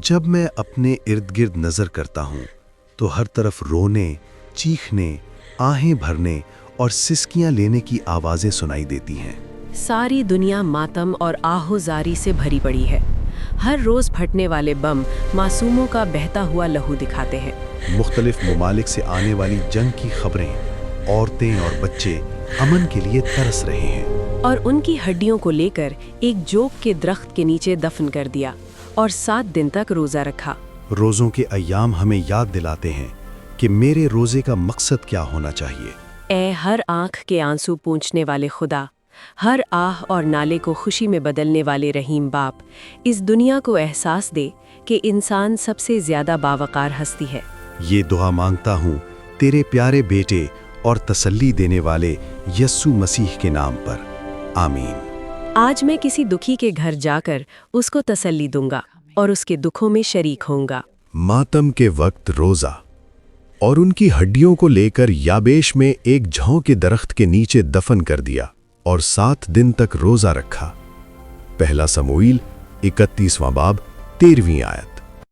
جب میں اپنے ارد گرد نظر کرتا ہوں تو ہر طرف رونے، چیخنے، آہیں بھرنے اور سسکیاں لینے کی آوازیں سنائی دیتی ہیں۔ ساری دنیا ماتم اور آہوزاری سے بھری پڑی ہے۔ ہر روز پھٹنے والے بم معصوموں کا بہتا ہوا لہو دکھاتے ہیں۔ مختلف ممالک سے آنے والی جنگ کی خبریں، عورتیں اور بچے امن کے لیے ترس رہے ہیں۔ اور ان کی ہڈیوں کو لے کر ایک جوک کے درخت کے نیچے دفن کر دیا اور 7 دن تک روزہ رکھا۔ روزوں کے ایام ہمیں یاد دلاتے ہیں کہ میرے روزے کا مقصد کیا ہونا چاہیے۔ اے ہر آنکھ کے آنسو پونچھنے والے خدا، ہر آہ اور نالے کو خوشی میں بدلنے والے رحیم باپ، اس دنیا کو احساس دے کہ انسان سب سے زیادہ باوقار ہستی ہے۔ یہ دعا مانگتا ہوں تیرے پیارے بیٹے اور تسلی دینے والے یسوع مسیح کے نام پر، آمین۔ آج میں کسی دکھی کے گھر جا کر اس کو تسلی دوں گا اور اس کے دکھوں میں شریک ہوں گا۔ ماتم کے وقت روزہ، اور ان کی ہڈیوں کو لے کر یابیش میں ایک جھوں کے درخت کے نیچے دفن کر دیا اور 7 دن تک روزہ رکھا۔ پہلا سموئیل 31واں باب 13ویں آیت۔